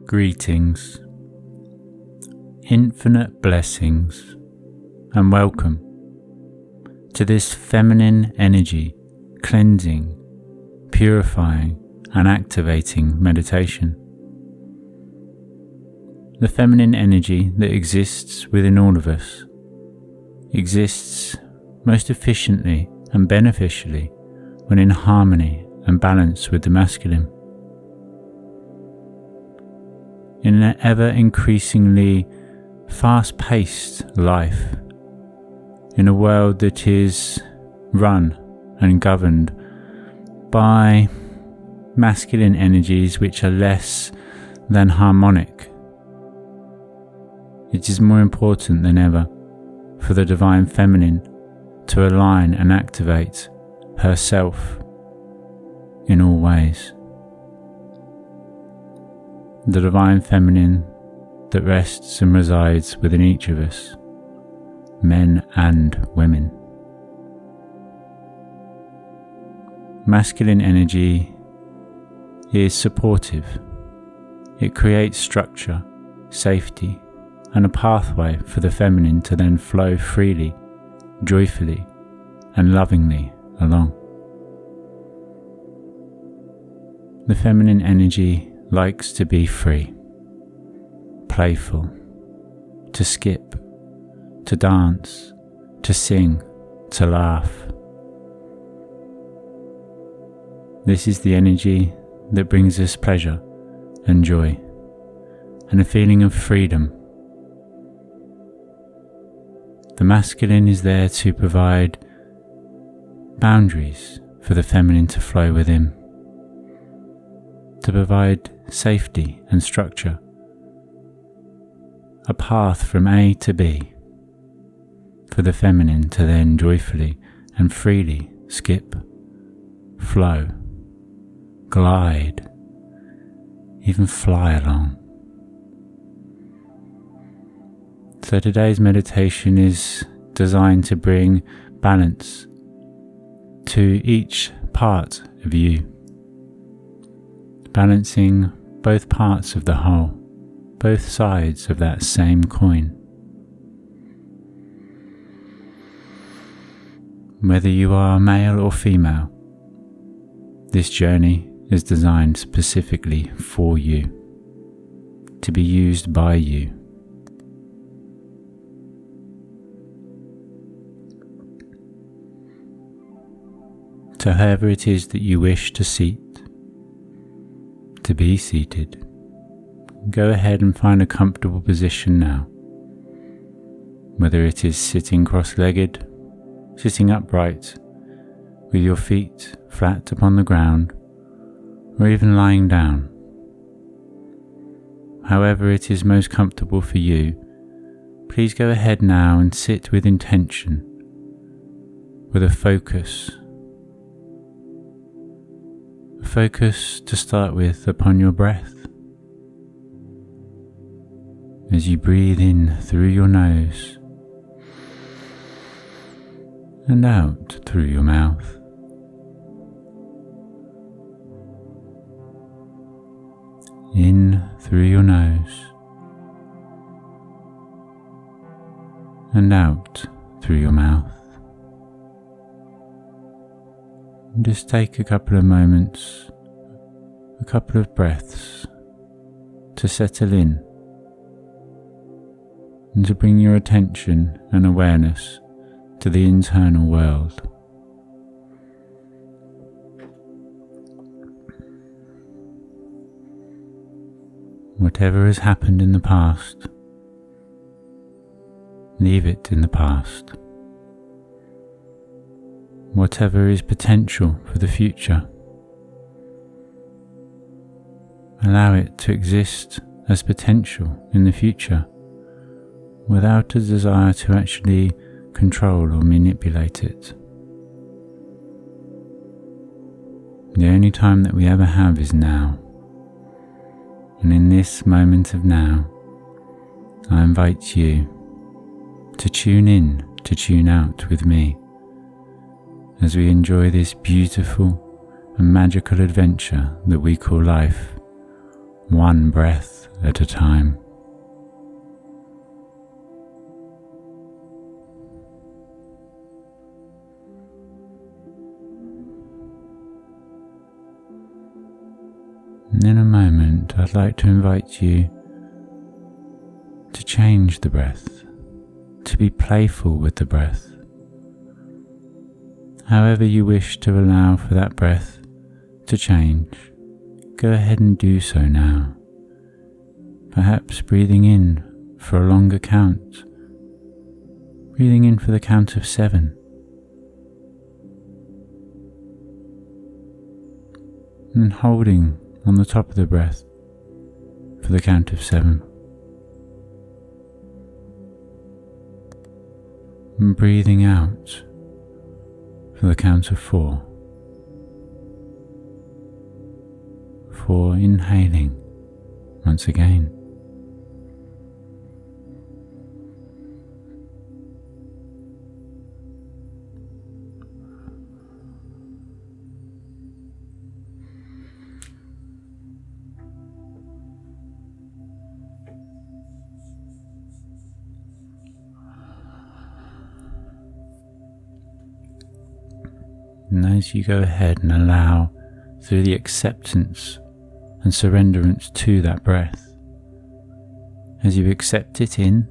Greetings, infinite blessings, and welcome to this feminine energy cleansing, purifying, and activating meditation. The feminine energy that exists within all of us exists most efficiently and beneficially when in harmony and balance with the masculine. In an ever increasingly fast-paced life, in a world that is run and governed by masculine energies which are less than harmonic, it is more important than ever for the divine feminine to align and activate herself in all ways. The divine feminine that rests and resides within each of us, men and women. Masculine energy is supportive. It creates structure, safety, and a pathway for the feminine to then flow freely, joyfully, and lovingly along. The feminine energy likes to be free, playful, to skip, to dance, to sing, to laugh. This is the energy that brings us pleasure and joy and a feeling of freedom. The masculine is there to provide boundaries for the feminine to flow within, to provide safety and structure, a path from A to B, for the feminine to then joyfully and freely skip, flow, glide, even fly along. So today's meditation is designed to bring balance to each part of you, balancing both parts of the whole, both sides of that same coin. Whether you are male or female, this journey is designed specifically for you, to be used by you. So however it is that you wish to be seated, go ahead and find a comfortable position now. Whether it is sitting cross-legged, sitting upright, with your feet flat upon the ground, or even lying down. However it is most comfortable for you, please go ahead now and sit with intention, with a focus. Focus to start with upon your breath. As you breathe in through your nose and out through your mouth. In through your nose and out through your mouth. Just take a couple of moments, a couple of breaths to settle in and to bring your attention and awareness to the internal world. Whatever has happened in the past, leave it in the past. Whatever is potential for the future, allow it to exist as potential in the future without a desire to actually control or manipulate it. The only time that we ever have is now. And in this moment of now, I invite you to tune in, to tune out with me as we enjoy this beautiful and magical adventure that we call life, one breath at a time. And in a moment, I'd like to invite you to change the breath, to be playful with the breath. However you wish to allow for that breath to change, go ahead and do so now. Perhaps breathing in for a longer count, breathing in for the count of 7. And holding on the top of the breath for the count of 7. And breathing out for the count of 4. For inhaling once again. And as you go ahead and allow through the acceptance and surrenderance to that breath, as you accept it in,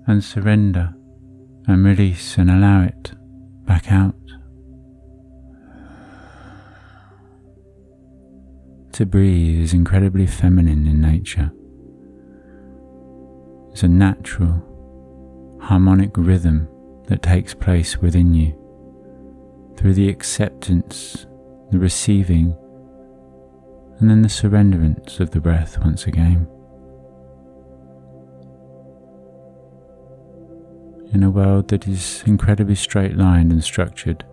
and surrender and release and allow it back out, to breathe is incredibly feminine in nature. It's a natural harmonic rhythm that takes place within you through the acceptance, the receiving, and then the surrenderance of the breath once again. In a world that is incredibly straight-lined and structured,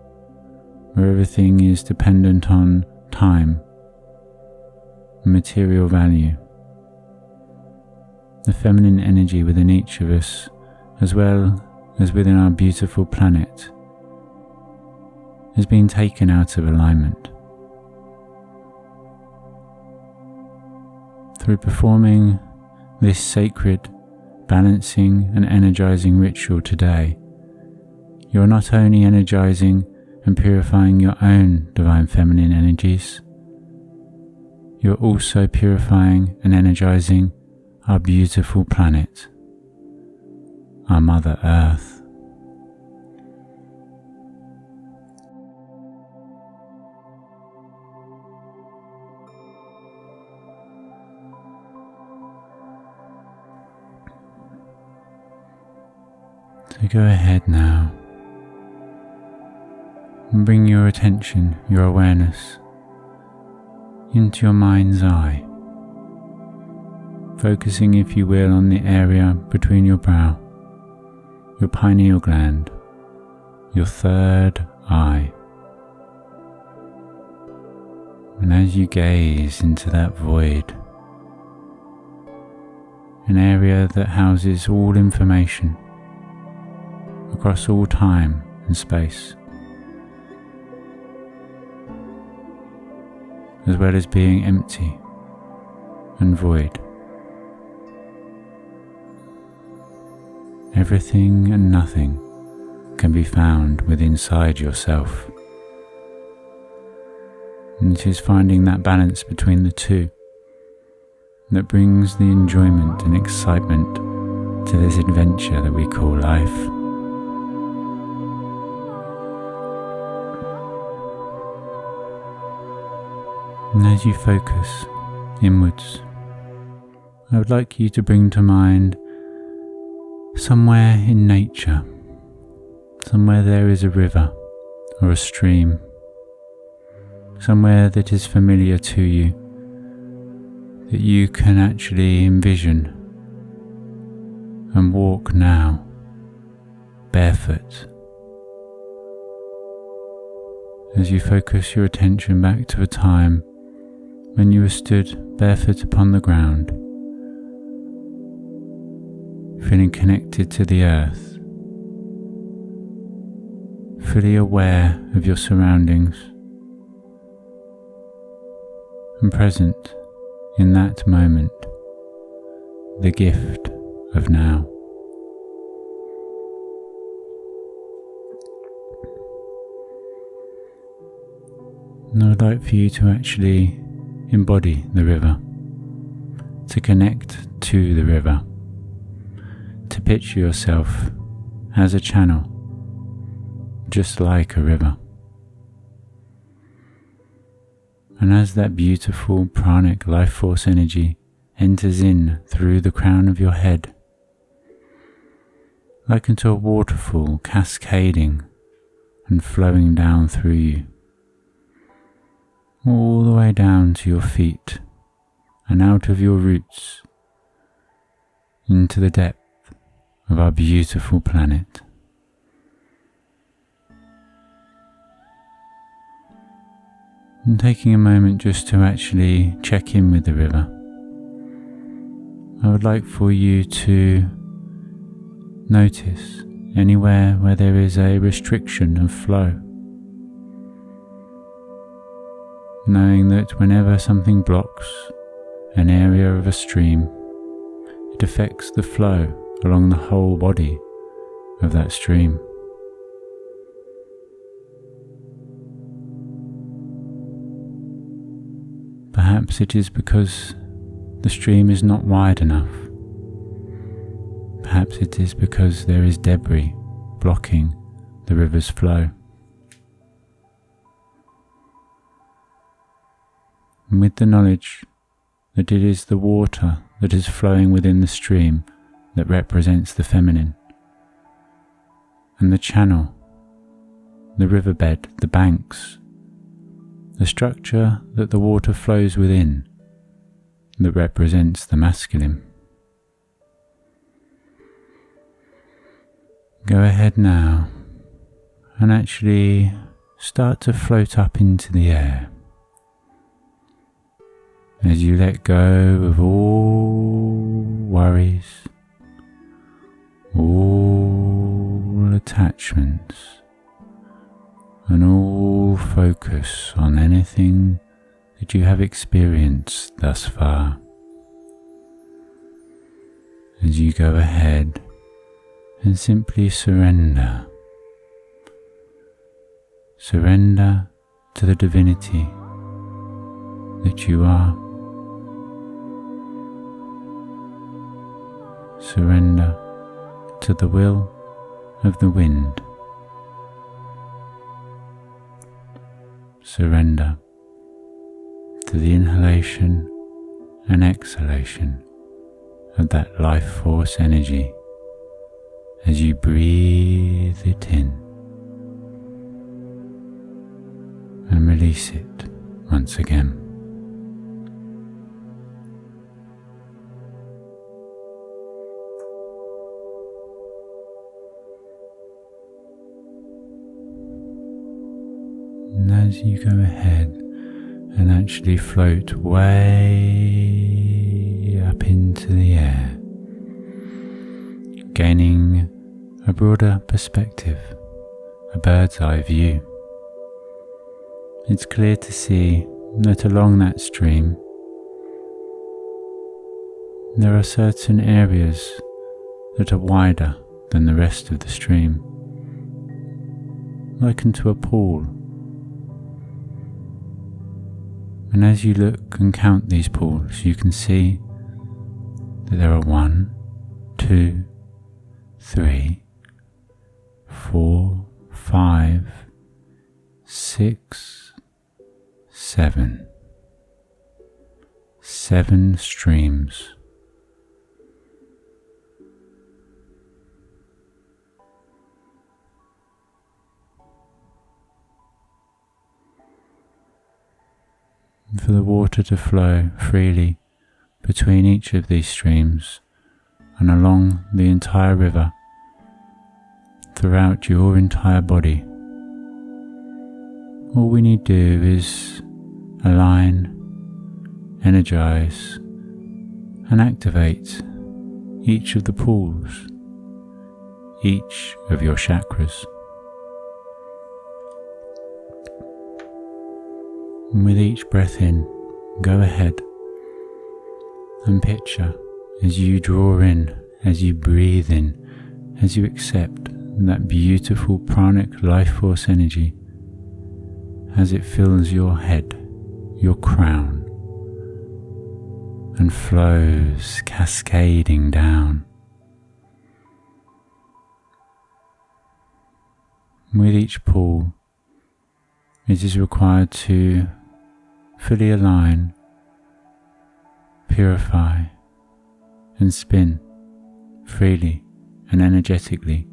where everything is dependent on time and material value, the feminine energy within each of us, as well as within our beautiful planet, has been taken out of alignment. Through performing this sacred, balancing and energizing ritual today, you're not only energizing and purifying your own divine feminine energies, you're also purifying and energizing our beautiful planet, our Mother Earth. So go ahead now and bring your attention, your awareness, into your mind's eye, focusing, if you will, on the area between your brow, your pineal gland, your third eye. And as you gaze into that void, an area that houses all information across all time and space, as well as being empty and void, everything and nothing can be found within inside yourself. And it is finding that balance between the two that brings the enjoyment and excitement to this adventure that we call life. And as you focus inwards, I would like you to bring to mind somewhere in nature, somewhere there is a river or a stream, somewhere that is familiar to you, that you can actually envision and walk now, barefoot. As you focus your attention back to a time when you were stood barefoot upon the ground, feeling connected to the earth, fully aware of your surroundings, and present in that moment, the gift of now. And I would like for you to actually embody the river, to connect to the river, to picture yourself as a channel, just like a river. And as that beautiful pranic life force energy enters in through the crown of your head, like into a waterfall cascading and flowing down through you, all the way down to your feet and out of your roots into the depth of our beautiful planet. And taking a moment just to actually check in with the river, I would like for you to notice anywhere where there is a restriction of flow, knowing that whenever something blocks an area of a stream, it affects the flow along the whole body of that stream. Perhaps it is because the stream is not wide enough. Perhaps it is because there is debris blocking the river's flow. And with the knowledge that it is the water that is flowing within the stream that represents the feminine, and the channel, the riverbed, the banks, the structure that the water flows within that represents the masculine. Go ahead now and actually start to float up into the air as you let go of all worries, all attachments, and all focus on anything that you have experienced thus far. As you go ahead and simply surrender. Surrender to the divinity that you are. Surrender to the will of the wind. Surrender to the inhalation and exhalation of that life force energy as you breathe it in and release it once again. And as you go ahead and actually float way up into the air, gaining a broader perspective, a bird's eye view, it's clear to see that along that stream there are certain areas that are wider than the rest of the stream, likened to a pool. And as you look and count these pools, you can see that there are 1, 2, 3, 4, 5, 6, 7. 7 streams. And for the water to flow freely between each of these streams and along the entire river throughout your entire body. All we need to do is align, energize, and activate each of the pools, each of your chakras. And with each breath in, go ahead and picture as you draw in, as you breathe in, as you accept that beautiful pranic life force energy as it fills your head, your crown, and flows cascading down. With each pull, it is required to fully align, purify, and spin freely and energetically,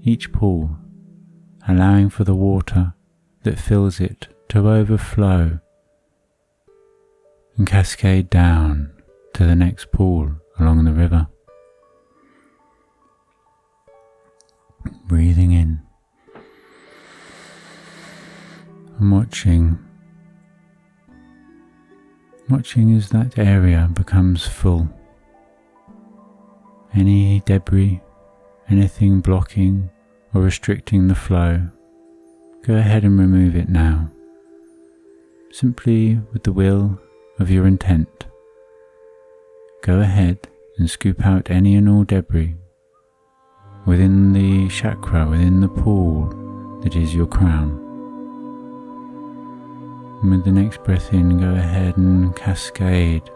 each pull allowing for the water that fills it to overflow and cascade down to the next pool along the river. Breathing in and watching as that area becomes full. Any debris, anything blocking or restricting the flow, go ahead and remove it now, simply with the will of your intent. Go ahead and scoop out any and all debris within the chakra, within the pool that is your crown. And with the next breath in, go ahead and cascade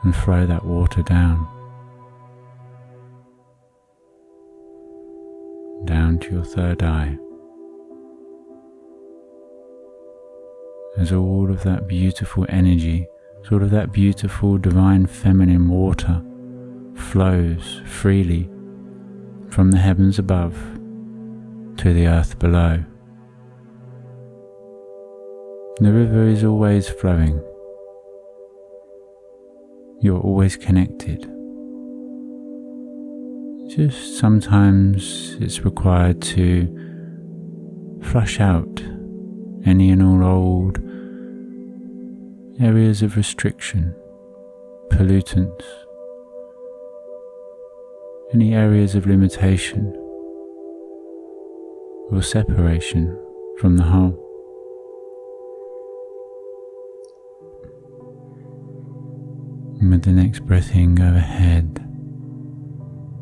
and flow that water down to your third eye, as all of that beautiful energy, sort of that beautiful divine feminine water flows freely from the heavens above to the earth below. The river is always flowing. You're always connected. Just sometimes it's required to flush out any and all old areas of restriction, pollutants, any areas of limitation or separation from the whole. And with the next breath in, go ahead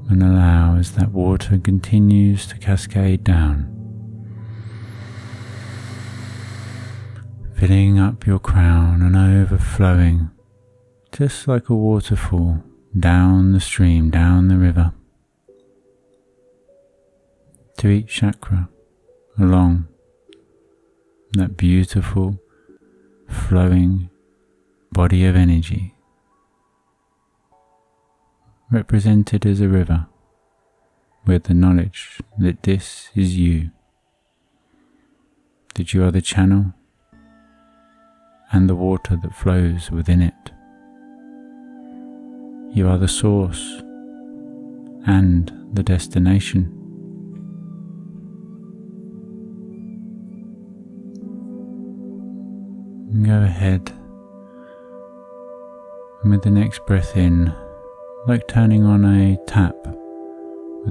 and allow as that water continues to cascade down, filling up your crown and overflowing just like a waterfall down the stream, down the river, to each chakra along that beautiful flowing body of energy, represented as a river with the knowledge that this is you, that you are the channel and the water that flows within it. You are the source and the destination. Go ahead and with the next breath in, like turning on a tap,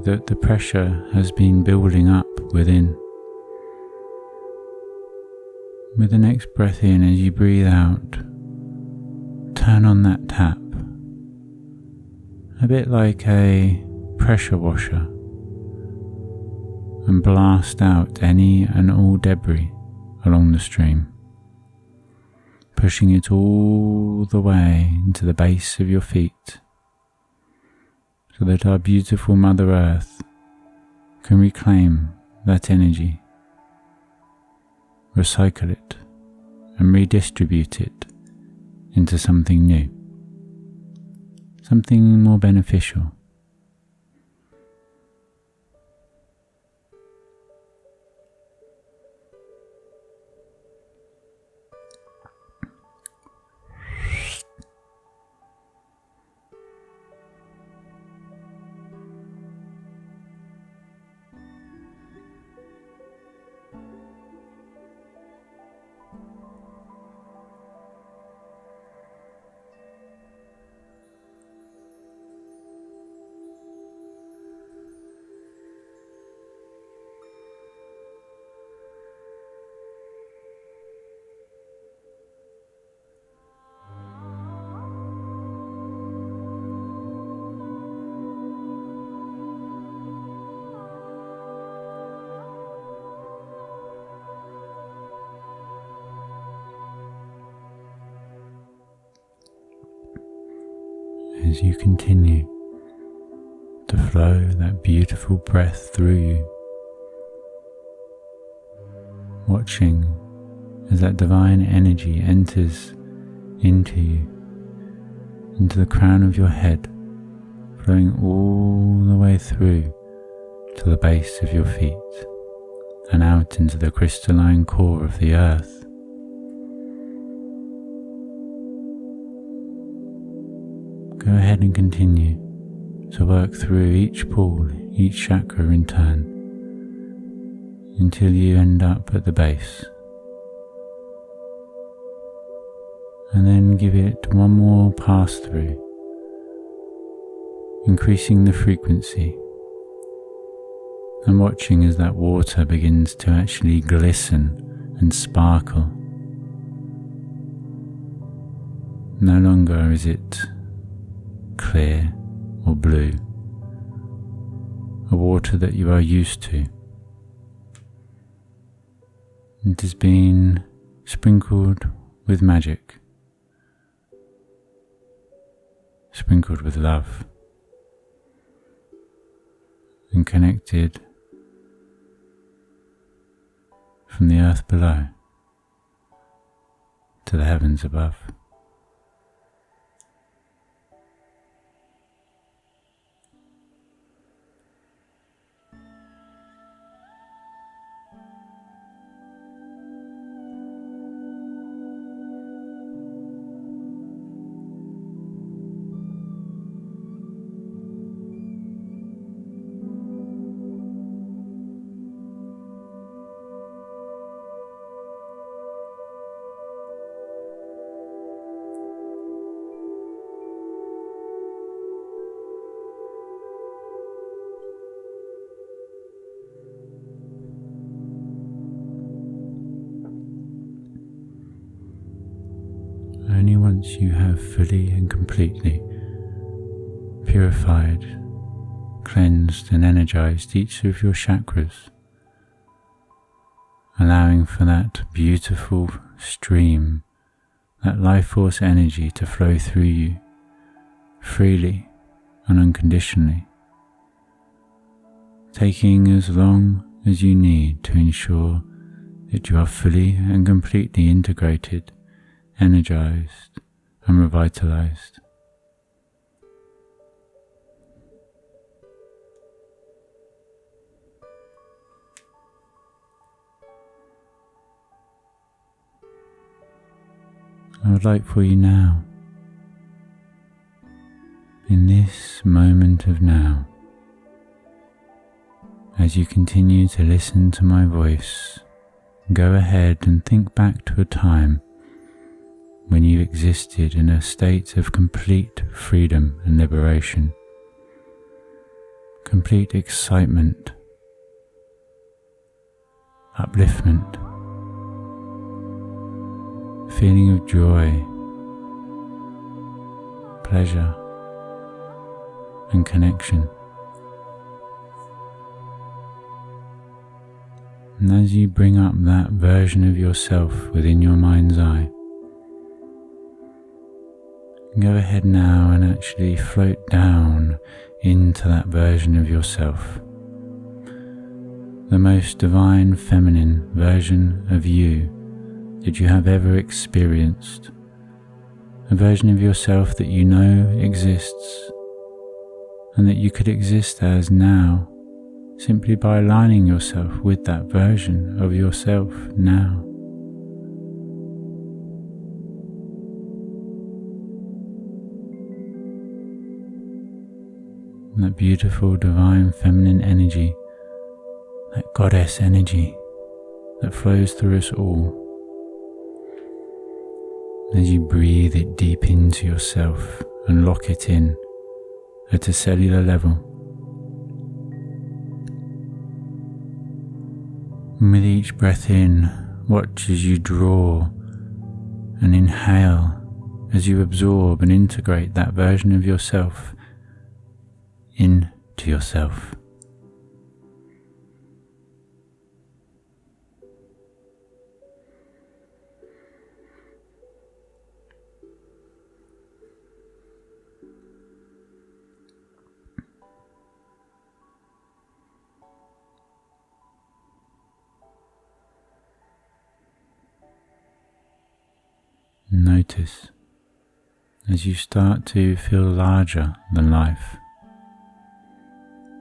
the pressure has been building up within. With the next breath in, as you breathe out, turn on that tap, a bit like a pressure washer, and blast out any and all debris along the stream, pushing it all the way into the base of your feet, so that our beautiful Mother Earth can reclaim that energy, recycle it, and redistribute it into something new, something more beneficial. as you continue to flow that beautiful breath through you, watching as that divine energy enters into you, into the crown of your head, flowing all the way through to the base of your feet and out into the crystalline core of the earth. Go ahead and continue to work through each pool, each chakra in turn, until you end up at the base. And then give it one more pass through, increasing the frequency and watching as that water begins to actually glisten and sparkle. No longer is it clear or blue, a water that you are used to. It has been sprinkled with magic, sprinkled with love, and connected from the earth below to the heavens above. Only once you have fully and completely purified, cleansed and energized each of your chakras, allowing for that beautiful stream, that life force energy to flow through you freely and unconditionally, taking as long as you need to ensure that you are fully and completely integrated, energized and revitalized. I would like for you now, in this moment of now, as you continue to listen to my voice, go ahead and think back to a time when you existed in a state of complete freedom and liberation, complete excitement, upliftment, feeling of joy, pleasure and connection. And as you bring up that version of yourself within your mind's eye, go ahead now and actually float down into that version of yourself, the most divine feminine version of you that you have ever experienced, a version of yourself that you know exists and that you could exist as now simply by aligning yourself with that version of yourself now. That beautiful divine feminine energy, that goddess energy that flows through us all. As you breathe it deep into yourself and lock it in at a cellular level. And with each breath in, watch as you draw and inhale as you absorb and integrate that version of yourself into yourself. Notice as you start to feel larger than life,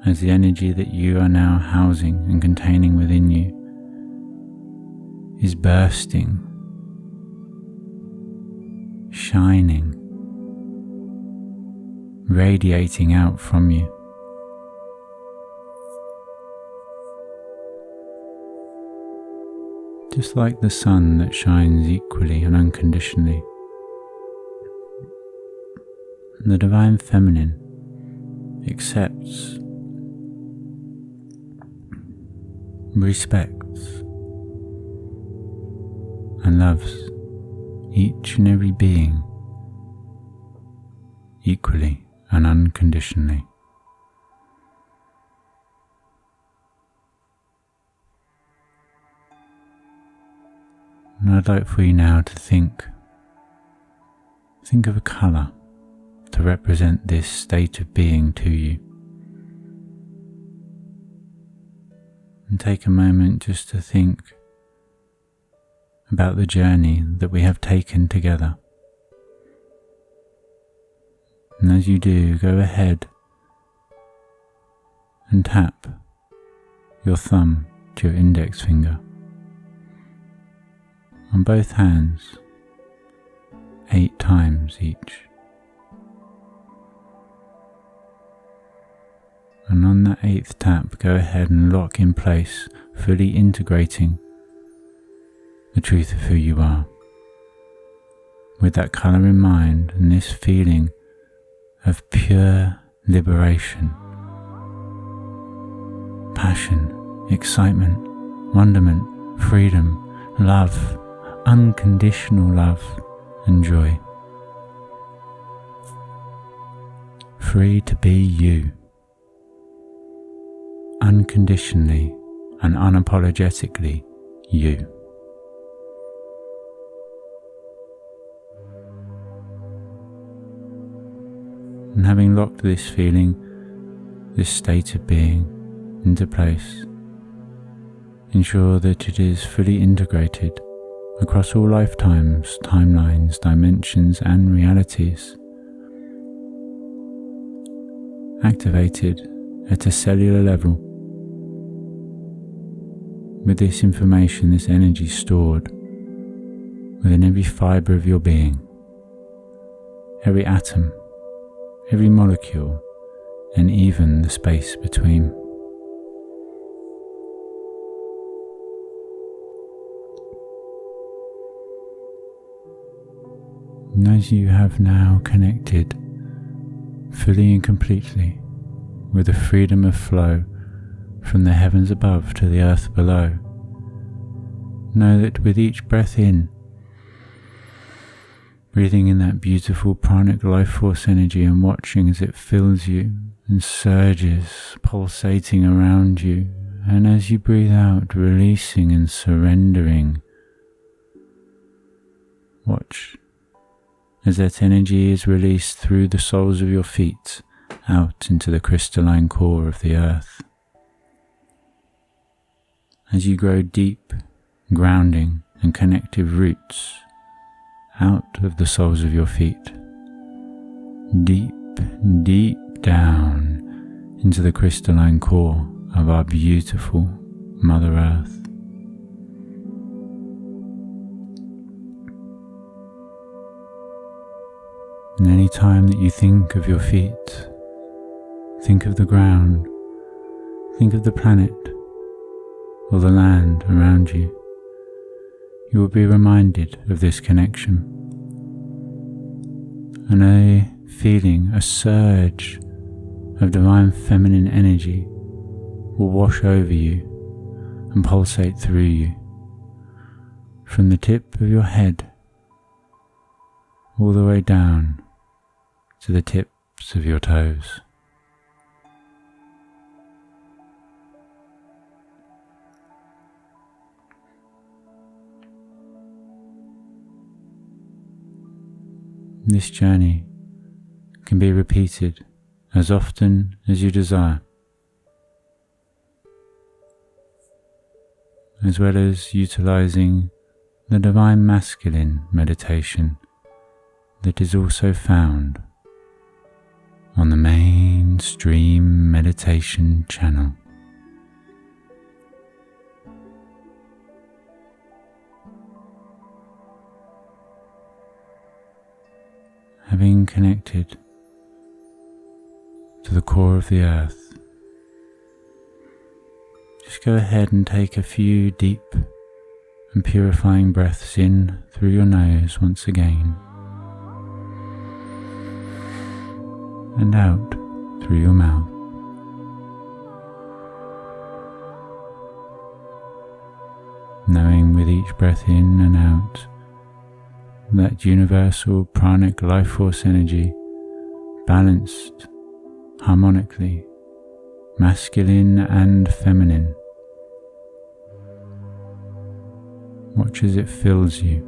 as the energy that you are now housing and containing within you is bursting, shining, radiating out from you. Just like the sun that shines equally and unconditionally, the Divine Feminine accepts, respects, and loves each and every being equally and unconditionally. And I'd like for you now to think of a colour to represent this state of being to you. And take a moment just to think about the journey that we have taken together. And as you do, go ahead and tap your thumb to your index finger on both hands 8 times each. And on that 8th tap, go ahead and lock in place, fully integrating the truth of who you are. With that colour in mind and this feeling of pure liberation, passion, excitement, wonderment, freedom, love, unconditional love and joy. Free to be you, unconditionally and unapologetically you. And having locked this feeling, this state of being into place, ensure that it is fully integrated across all lifetimes, timelines, dimensions and realities. Activated at a cellular level, with this information, this energy stored within every fibre of your being, every atom, every molecule, and even the space between. And as you have now connected fully and completely with the freedom of flow from the heavens above to the earth below, know that with each breath in, breathing in that beautiful pranic life force energy and watching as it fills you and surges, pulsating around you, and as you breathe out, releasing and surrendering. Watch as that energy is released through the soles of your feet out into the crystalline core of the earth. As you grow deep, grounding and connective roots out of the soles of your feet, deep, deep down into the crystalline core of our beautiful Mother Earth. And any time that you think of your feet, think of the ground, think of the planet or the land around you, you will be reminded of this connection. And a feeling, a surge of divine feminine energy will wash over you and pulsate through you, from the tip of your head all the way down to the tips of your toes. This journey can be repeated as often as you desire, as well as utilising the divine masculine meditation that is also found on the mainstream meditation channel. Having connected to the core of the earth, just go ahead and take a few deep and purifying breaths in through your nose once again, and out through your mouth. Knowing with each breath in and out that universal pranic life force energy, balanced harmonically, masculine and feminine. Watch as it fills you,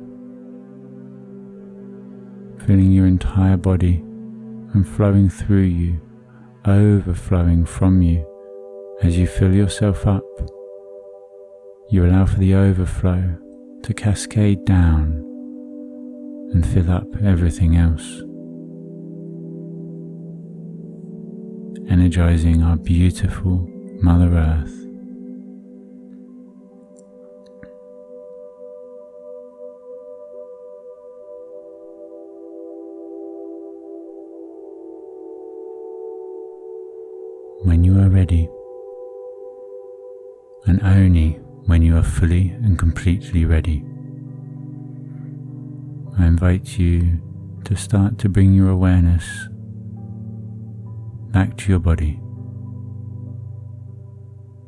filling your entire body and flowing through you, overflowing from you. As you fill yourself up, you allow for the overflow to cascade down and fill up everything else, energizing our beautiful Mother Earth. When you are ready, and only when you are fully and completely ready, I invite you to start to bring your awareness back to your body,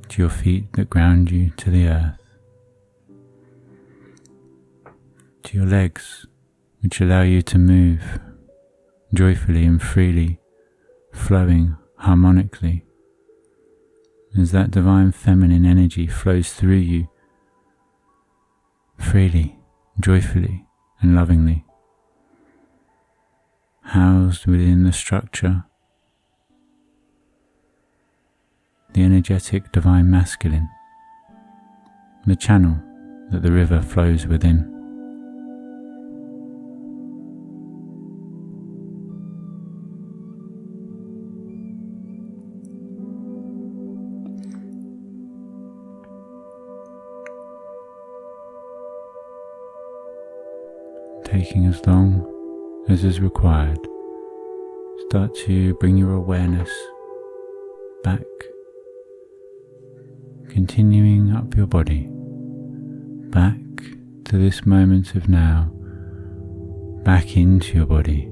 to your feet that ground you to the earth, to your legs which allow you to move joyfully and freely, flowing harmonically as that divine feminine energy flows through you freely, joyfully and lovingly, housed within the structure, the energetic divine masculine, the channel that the river flows within. Taking as long as is required, start to bring your awareness back, continuing up your body, back to this moment of now, back into your body,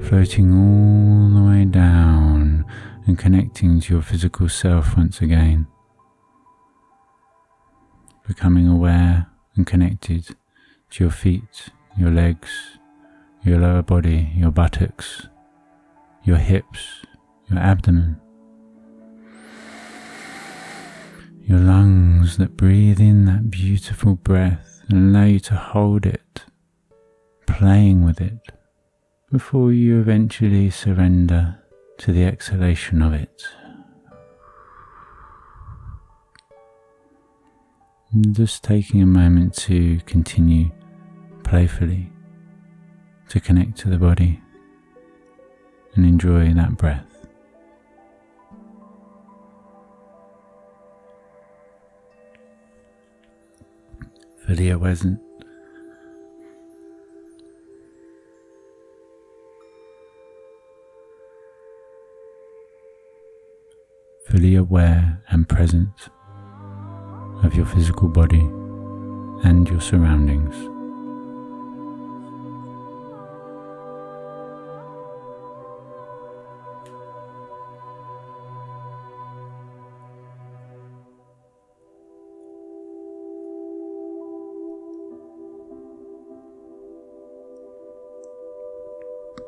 floating all the way down and connecting to your physical self once again, becoming aware and connected to your feet, your legs, your lower body, your buttocks, your hips, your abdomen, your lungs that breathe in that beautiful breath and allow you to hold it, playing with it, before you eventually surrender to the exhalation of it. Just taking a moment to continue playfully to connect to the body and enjoy that breath. Fully present, fully aware and present of your physical body and your surroundings.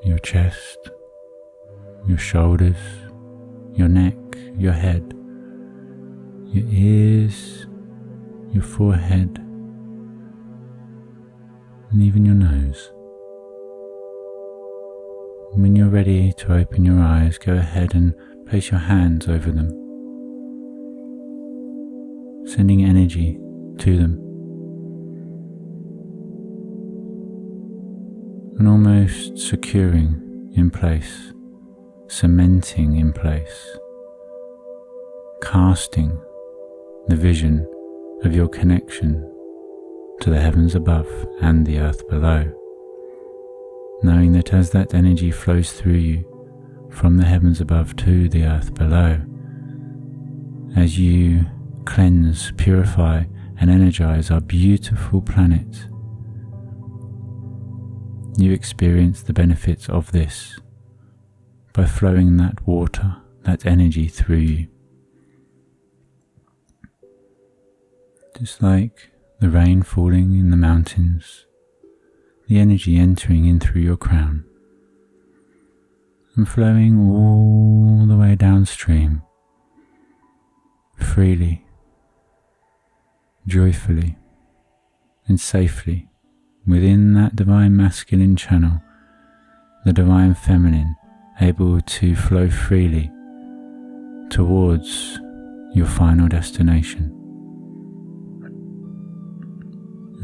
Your chest, your shoulders, your neck, your head, your ears, your forehead, and even your nose. When you're ready to open your eyes, go ahead and place your hands over them, sending energy to them, and almost securing in place, cementing in place, casting the vision of your connection to the heavens above and the earth below, knowing that as that energy flows through you from the heavens above to the earth below, as you cleanse, purify and energize our beautiful planet, you experience the benefits of this by flowing that water, that energy through you. Just like the rain falling in the mountains, the energy entering in through your crown and flowing all the way downstream, freely, joyfully and safely within that divine masculine channel, the divine feminine able to flow freely towards your final destination.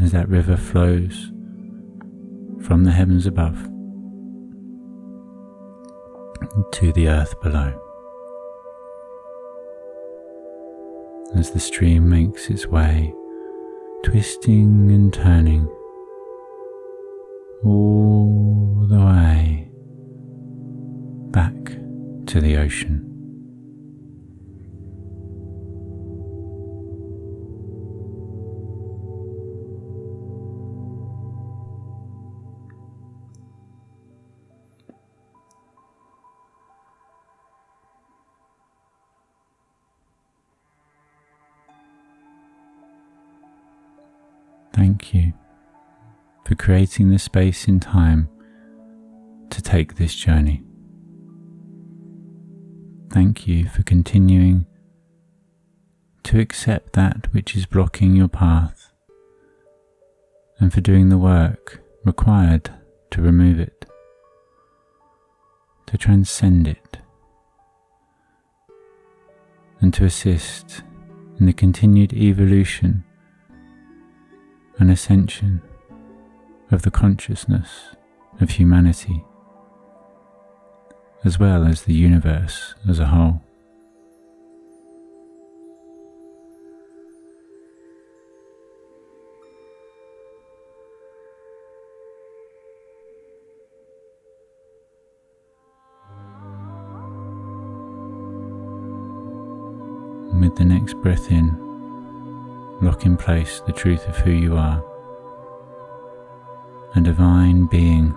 As that river flows from the heavens above to the earth below. As the stream makes its way, twisting and turning all the way back to the ocean. Thank you for creating the space and time to take this journey. Thank you for continuing to accept that which is blocking your path and for doing the work required to remove it, to transcend it, and to assist in the continued evolution and ascension of the consciousness of humanity, as well as the universe as a whole. And with the next breath in, lock in place the truth of who you are, a divine being,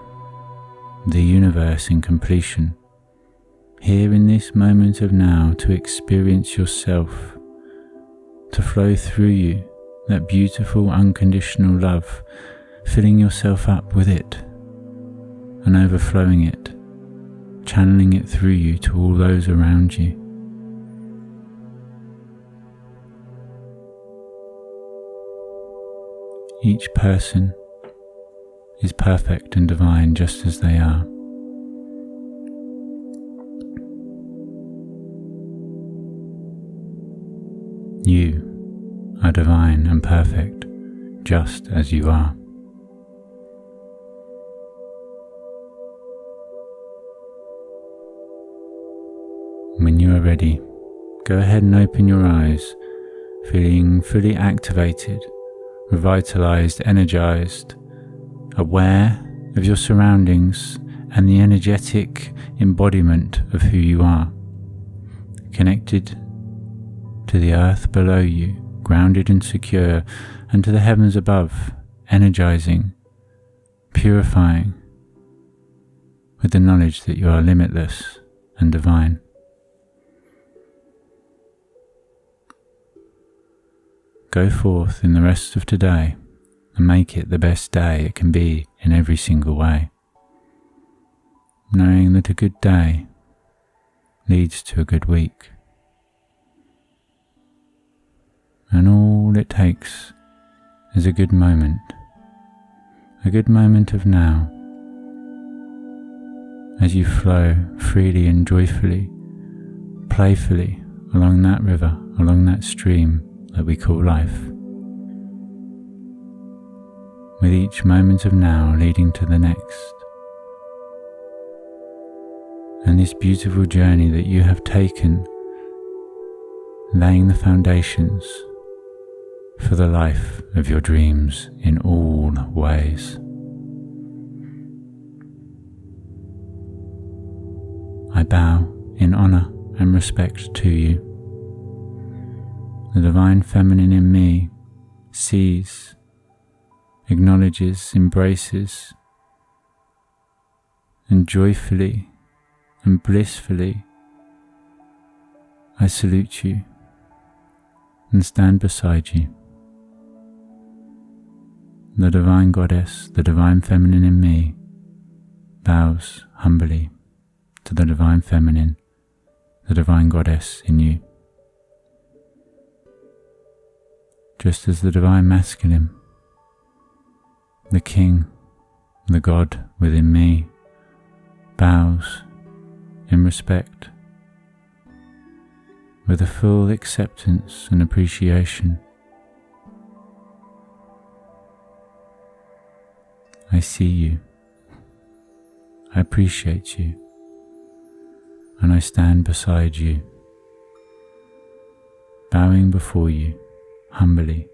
the universe in completion, here in this moment of now to experience yourself, to flow through you that beautiful unconditional love, filling yourself up with it and overflowing it, channeling it through you to all those around you. Each person is perfect and divine just as they are. You are divine and perfect just as you are. When you are ready, go ahead and open your eyes, feeling fully activated, revitalized, energized, aware of your surroundings and the energetic embodiment of who you are, connected to the earth below you, grounded and secure, and to the heavens above, energizing, purifying, with the knowledge that you are limitless and divine. Go forth in the rest of today and make it the best day it can be in every single way, knowing that a good day leads to a good week, and all it takes is a good moment of now, as you flow freely and joyfully, playfully along that river, along that stream that we call life, with each moment of now leading to the next, and this beautiful journey that you have taken, laying the foundations for the life of your dreams in all ways. I bow in honour and respect to you. The Divine Feminine in me sees, acknowledges, embraces, and joyfully and blissfully I salute you and stand beside you. The Divine Goddess, the Divine Feminine in me, bows humbly to the Divine Feminine, the Divine Goddess in you. Just as the Divine Masculine, the King, the God within me, bows in respect with a full acceptance and appreciation. I see you, I appreciate you, and I stand beside you, bowing before you humbly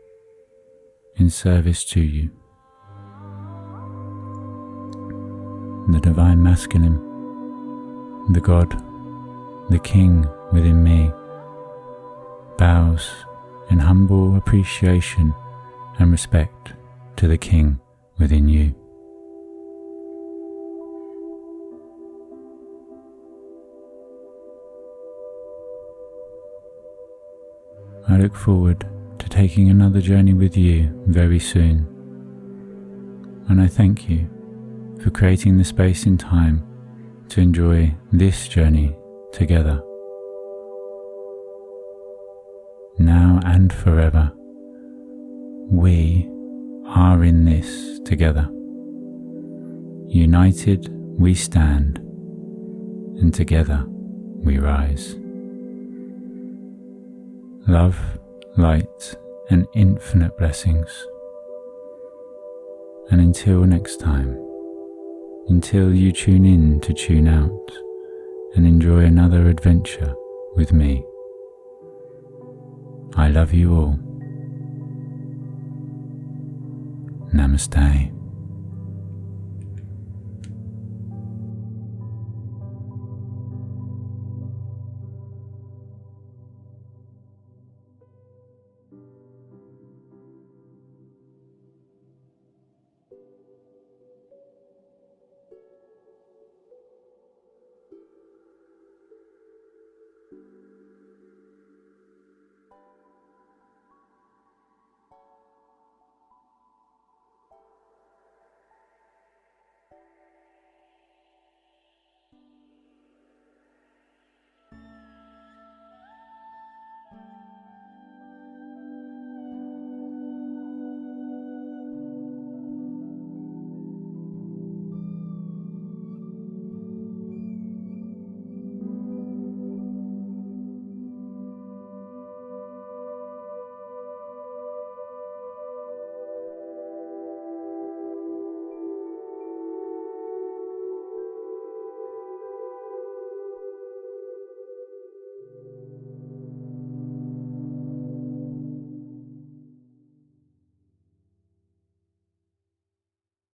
in service to you. The Divine Masculine, the God, the King within me, bows in humble appreciation and respect to the King within you. I look forward to taking another journey with you very soon, and I thank you for creating the space and time to enjoy this journey together. Now and forever, we are in this together. United we stand, and together we rise. Love, light, and infinite blessings. And until next time, until you tune in to tune out and enjoy another adventure with me, I love you all. Namaste.